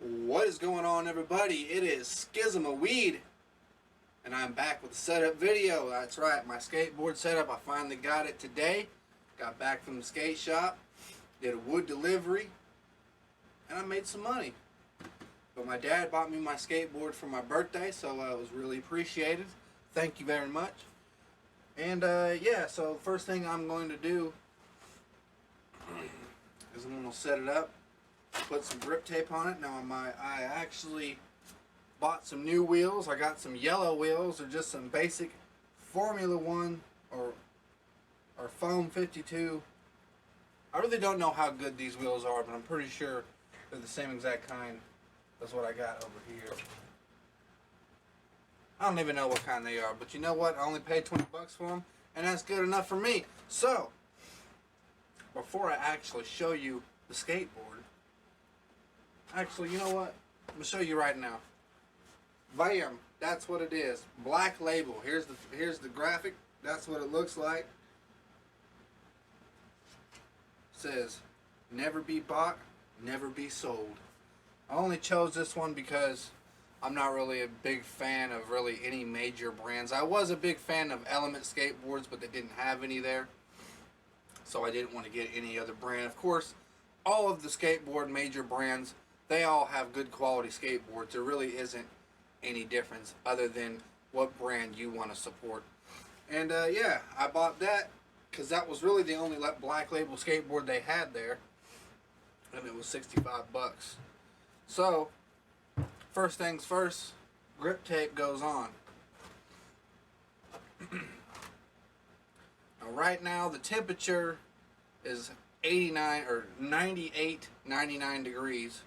What is going on, everybody? It is Skizamanops, and I'm back with a setup video. That's right, my skateboard setup. I finally got it today. Got back from the skate shop, did a wood delivery, and I made some money. But my dad bought me my skateboard for my birthday, so it was really appreciated. Thank you very much. And yeah, so the first thing I'm going to do is I'm going to set it up. Put some grip tape on it. Now I actually bought some new wheels. I got some yellow wheels. They're just some basic Formula 1 or Foam 52. I really don't know how good these wheels are, but I'm pretty sure they're the same exact kind as what I got over here. I don't even know what kind they are, but you know what? I only paid 20 bucks for them, and that's good enough for me. So, before I actually show you the skateboard, actually, you know what? I'm going to show you right now. Bam! That's what it is. Black label. Here's the graphic. That's what it looks like. It says, never be bought, never be sold. I only chose this one because I'm not really a big fan of really any major brands. I was a big fan of Element skateboards, but they didn't have any there. So I didn't want to get any other brand. Of course, all of the skateboard major brands, they all have good quality skateboards. There really isn't any difference other than what brand you want to support. And yeah, I bought that because that was really the only black label skateboard they had there, and it was 65 bucks. So, first things first, grip tape goes on. Now right now the temperature is 89 or 98, 99 degrees.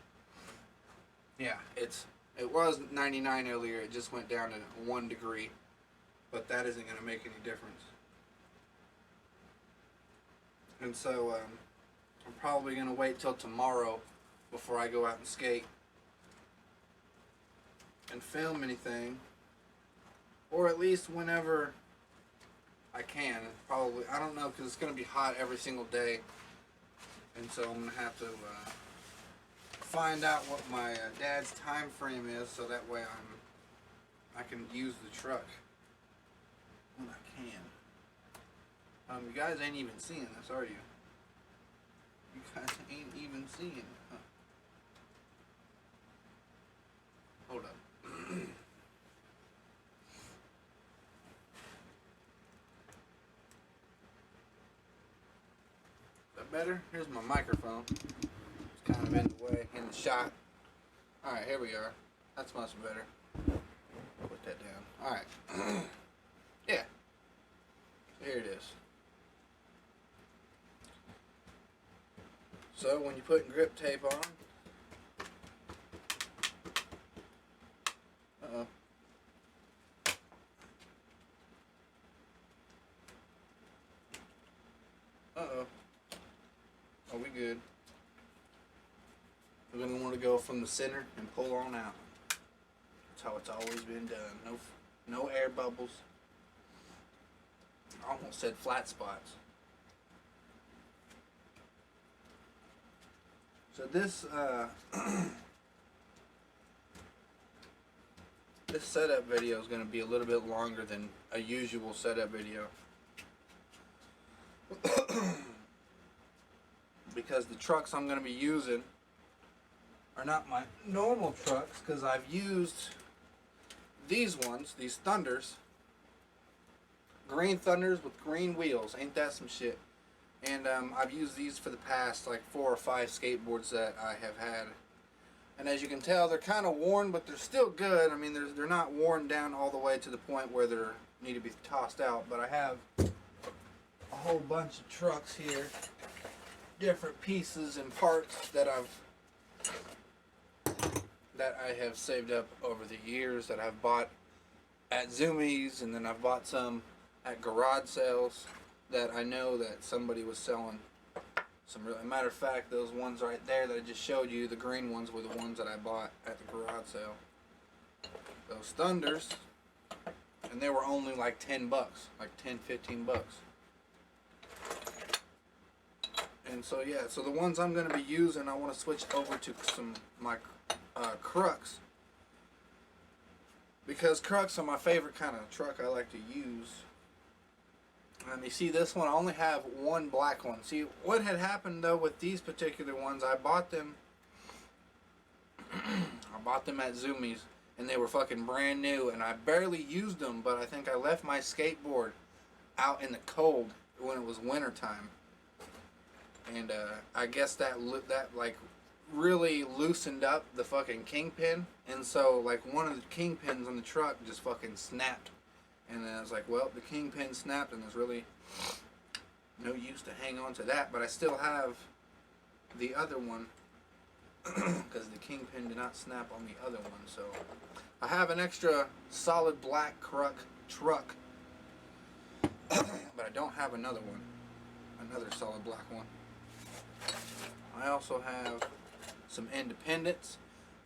Yeah, it was 99 earlier. It just went down to 1 degree, but that isn't going to make any difference. And so I'm probably going to wait till tomorrow before I go out and skate and film anything, or at least whenever I can. Probably, I don't know, because it's going to be hot every single day, and so I'm going to have to find out what my dad's time frame is, so that way I can use the truck when I can. You guys ain't even seeing this, are you? You guys ain't even seeing it, huh? Hold up. Is that better? Here's my microphone. It's kind of in the way, in the shot. Alright, here we are. That's much better. Put that down. Alright. Yeah. So here it is. So when you put grip tape on, uh-oh. Uh-oh. Are we good? We're going to want to go from the center and pull on out. That's how it's always been done. No air bubbles. I almost said flat spots. So this this setup video is going to be a little bit longer than a usual setup video. Because the trucks I'm going to be using are not my normal trucks, because I've used these ones, these Thunders, green Thunders with green wheels. Ain't that some shit? And I've used these for the past like 4 or 5 skateboards that I have had. And as you can tell, they're kind of worn, but they're still good. I mean, they're not worn down all the way to the point where they need to be tossed out. But I have a whole bunch of trucks here, different pieces and parts that I have saved up over the years, that I've bought at Zoomies, and then I've bought some at garage sales that I know that somebody was selling. As a matter of fact, those ones right there that I just showed you, the green ones, were the ones that I bought at the garage sale. Those Thunders, and they were only like 10 bucks, like 10, 15 bucks. And so yeah, so the ones I'm going to be using, I want to switch over to some my Crux. Because Crux are my favorite kind of truck I like to use. And you see this one, I only have one black one. See, what had happened though with these particular ones, I bought them at Zoomies, and they were fucking brand new, and I barely used them, but I think I left my skateboard out in the cold when it was winter time. And I guess that like really loosened up the fucking kingpin, and so like one of the kingpins on the truck just fucking snapped. And then I was like, well, the kingpin snapped, and there's really no use to hang on to that. But I still have the other one because the kingpin did not snap on the other one. So I have an extra solid black truck, but I don't have another one, another solid black one. I also have some Independents,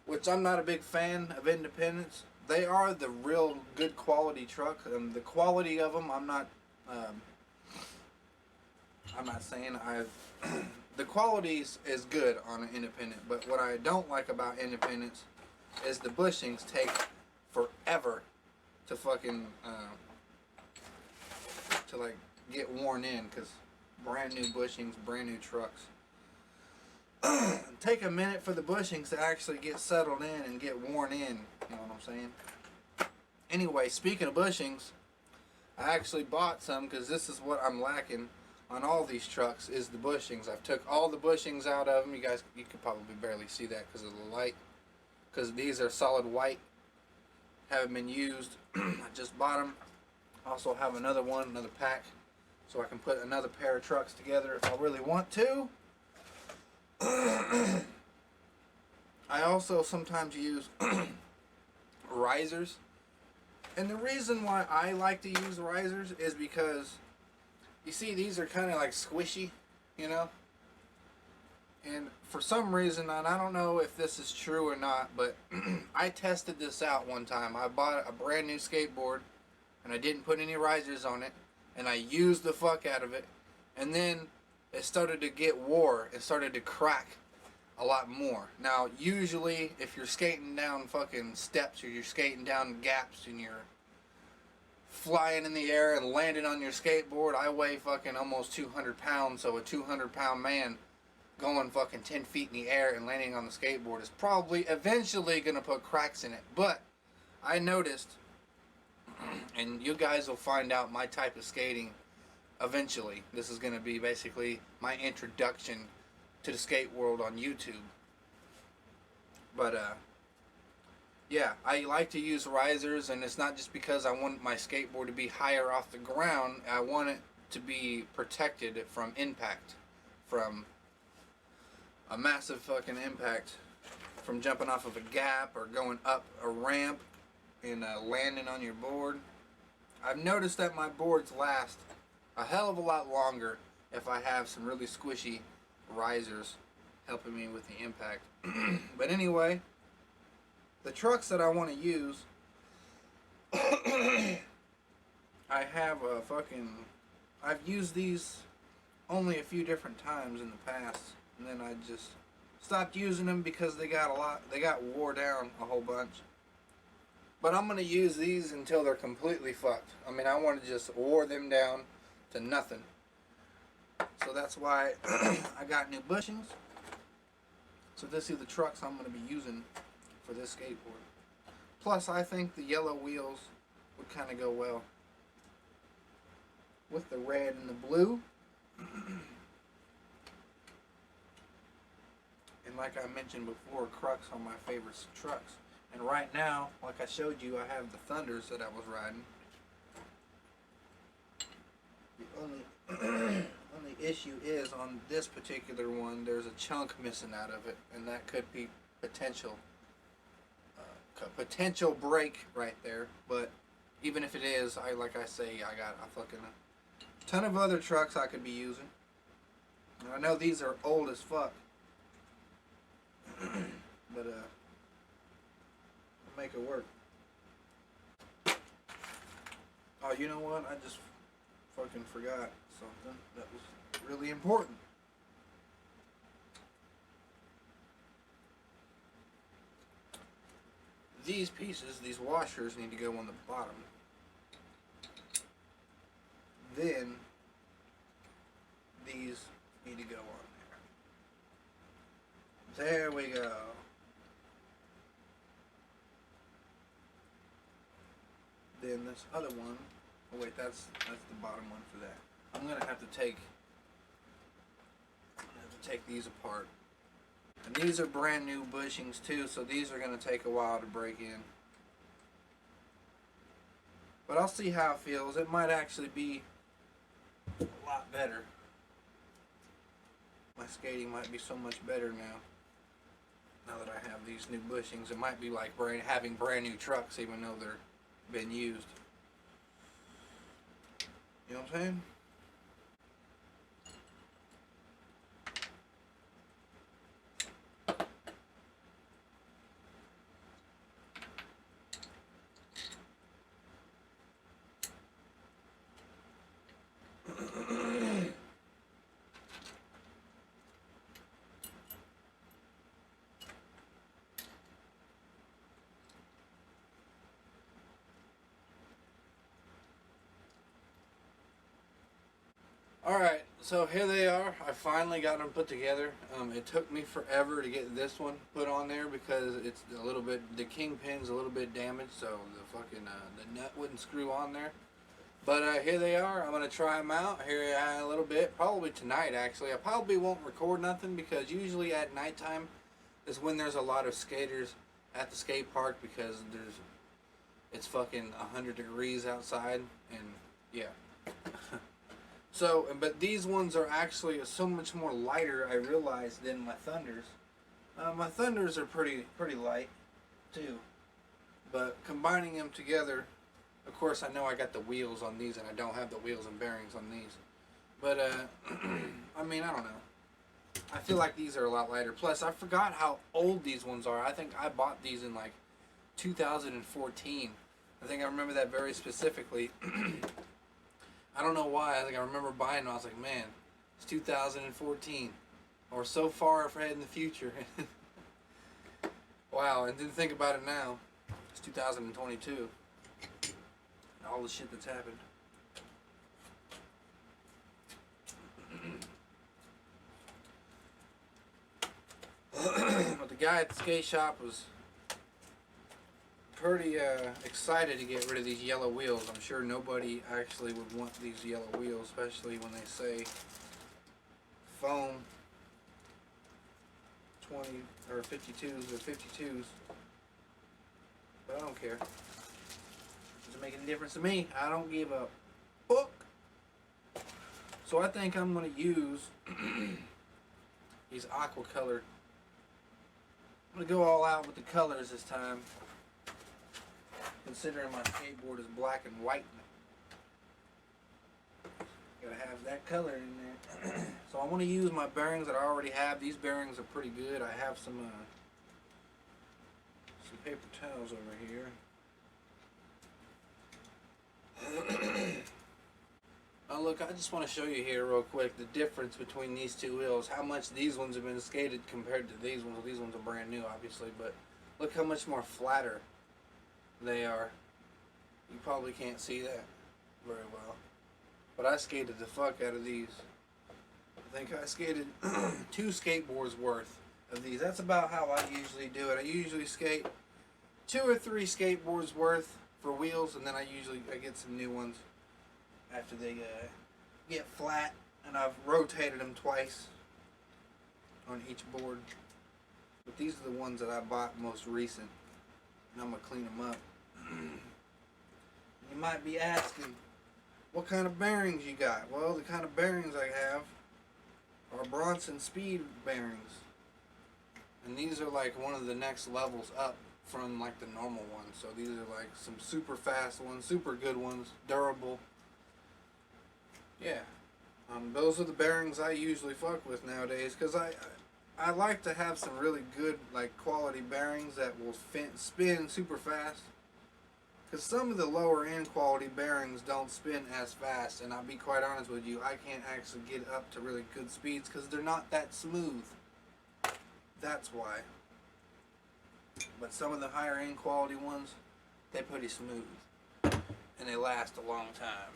which I'm not a big fan of Independents. They are the real good quality truck, and the quality of them, I'm not saying the quality is good on an Independent, but what I don't like about Independents is the bushings take forever to fucking to like get worn in, because brand new bushings, brand new trucks take a minute for the bushings to actually get settled in and get worn in, you know what I'm saying? Anyway, speaking of bushings, I actually bought some because this is what I'm lacking on all these trucks is the bushings. I've took all the bushings out of them. You could probably barely see that because of the light, because these are solid white, haven't been used. I just bought them. Also have another pack, so I can put another pair of trucks together if I really want to. I also sometimes use risers, and the reason why I like to use risers is because you see these are kind of like squishy, you know, and for some reason, and I don't know if this is true or not, but I tested this out one time. I bought a brand new skateboard and I didn't put any risers on it, and I used the fuck out of it, and then it started to get wore. It started to crack a lot more. Now, usually, if you're skating down fucking steps or you're skating down gaps and you're flying in the air and landing on your skateboard, I weigh fucking almost 200 pounds, so a 200-pound man going fucking 10 feet in the air and landing on the skateboard is probably eventually going to put cracks in it. But I noticed, and you guys will find out my type of skating eventually. This is going to be basically my introduction to the skate world on YouTube. But yeah, I like to use risers, and it's not just because I want my skateboard to be higher off the ground. I want it to be protected from impact, from a massive fucking impact, from jumping off of a gap or going up a ramp and landing on your board. I've noticed that my boards last a hell of a lot longer if I have some really squishy risers helping me with the impact. But anyway, the trucks that I want to use, I have a fucking, I've used these only a few different times in the past, and then I just stopped using them because they got wore down a whole bunch. But I'm going to use these until they're completely fucked. I mean, I want to just wore them down to nothing. So that's why I got new bushings. So this is the trucks I'm going to be using for this skateboard. Plus, I think the yellow wheels would kind of go well with the red and the blue. And like I mentioned before, Crux are my favorite trucks. And right now, like I showed you, I have the Thunders that I was riding. The only issue is on this particular one, there's a chunk missing out of it, and that could be potential break right there. But even if it is, like I say, I got a fucking ton of other trucks I could be using. And I know these are old as fuck, but make it work. Oh, you know what? I just fucking forgot something that was really important. these pieces, these washers, need to go on the bottom. Then these need to go on there. There we go. Then this other one, oh wait, that's the bottom one for that. I'm gonna have to take these apart. And these are brand new bushings too, so these are gonna take a while to break in. But I'll see how it feels. It might actually be a lot better. My skating might be so much better now. Now that I have these new bushings, it might be like having brand new trucks, even though they're been used. You know what I'm saying? Alright, so here they are. I finally got them put together. It took me forever to get this one put on there because it's a little bit, the kingpin's a little bit damaged, so the fucking the nut wouldn't screw on there. But here they are. I'm going to try them out here a little bit, probably tonight actually. I probably won't record nothing because usually at nighttime is when there's a lot of skaters at the skate park because it's fucking 100 degrees outside and yeah. So, but these ones are actually so much more lighter, I realized, than my Thunders. My Thunders are pretty light, too. But combining them together, of course, I know I got the wheels on these, and I don't have the wheels and bearings on these. But, I mean, I don't know. I feel like these are a lot lighter. Plus, I forgot how old these ones are. I think I bought these in, like, 2014. I think I remember that very specifically. I don't know why. I think I remember buying them. I was like, man, it's 2014. Or so far ahead in the future. Wow, and then think about it now. It's 2022. And all the shit that's happened. But the guy at the skate shop was pretty excited to get rid of these yellow wheels. I'm sure nobody actually would want these yellow wheels, especially when they say foam 20 or 52s or 52s. But I don't care. Doesn't make any difference to me. I don't give a fuck. So I think I'm going to use these aqua colored. I'm going to go all out with the colors this time. Considering my skateboard is black and white. Gotta have that color in there. So I want to use my bearings that I already have. These bearings are pretty good. I have some paper towels over here. Oh look, I just want to show you here real quick the difference between these two wheels. How much these ones have been skated compared to these ones. Well, these ones are brand new obviously, but look how much more flatter they are. You probably can't see that very well, but I skated the fuck out of these. I think I skated 2 skateboards worth of these. That's about how I usually do it. I usually skate 2 or 3 skateboards worth for wheels, and then I get some new ones after they get flat, and I've rotated them twice on each board. But these are the ones that I bought most recent, and I'm gonna clean them up. You might be asking, what kind of bearings you got? Well, the kind of bearings I have are Bronson Speed bearings, and these are like one of the next levels up from like the normal ones. So these are like some super fast ones, super good ones, durable. Yeah, those are the bearings I usually fuck with nowadays, because I like to have some really good like quality bearings that will spin super fast. Because some of the lower end quality bearings don't spin as fast, and I'll be quite honest with you, I can't actually get up to really good speeds because they're not that smooth. That's why. But some of the higher end quality ones, they're pretty smooth. And they last a long time.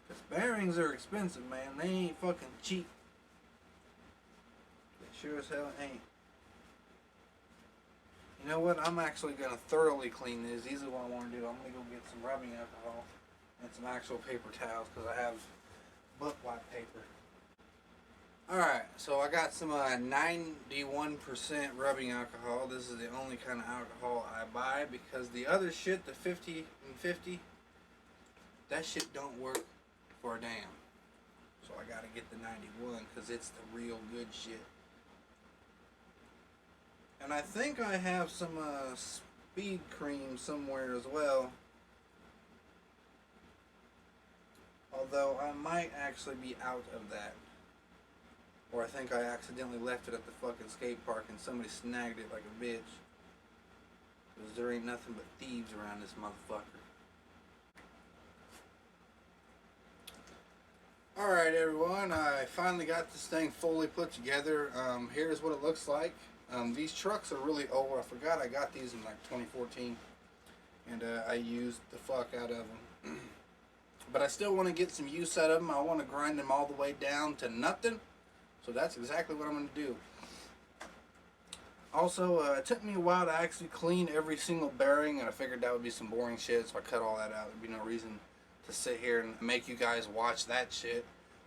Because bearings are expensive, man. They ain't fucking cheap. They sure as hell ain't. You know what? I'm actually going to thoroughly clean these. These are what I want to do. I'm going to go get some rubbing alcohol and some actual paper towels because I have book white paper. Alright, so I got some 91% rubbing alcohol. This is the only kind of alcohol I buy because the other shit, the 50 and 50, that shit don't work for a damn. So I gotta get the 91 because it's the real good shit. And I think I have some speed cream somewhere as well. Although I might actually be out of that. Or I think I accidentally left it at the fucking skate park and somebody snagged it like a bitch. Because there ain't nothing but thieves around this motherfucker. Alright everyone, I finally got this thing fully put together. Here's what it looks like. These trucks are really old. I forgot I got these in like 2014. And I used the fuck out of them. But I still want to get some use out of them. I want to grind them all the way down to nothing. So that's exactly what I'm going to do. Also, it took me a while to actually clean every single bearing, and I figured that would be some boring shit, so I cut all that out. There'd be no reason to sit here and make you guys watch that shit.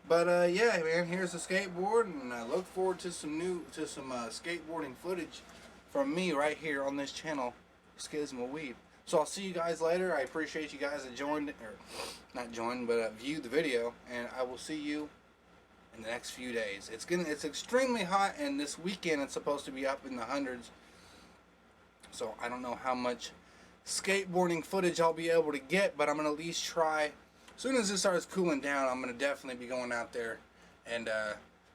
But yeah, man, here's the skateboard, and I look forward to some skateboarding footage from me right here on this channel, Skizamanops. So I'll see you guys later. I appreciate you guys that joined, or not joined, but viewed the video, and I will see you in the next few days. It's extremely hot, and this weekend it's supposed to be up in the hundreds. So I don't know how much skateboarding footage I'll be able to get, but I'm gonna at least try. As soon as it starts cooling down, I'm gonna definitely be going out there and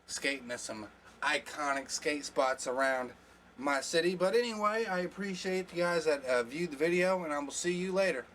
skating at some iconic skate spots around my city. But anyway, I appreciate you guys that viewed the video, and I will see you later.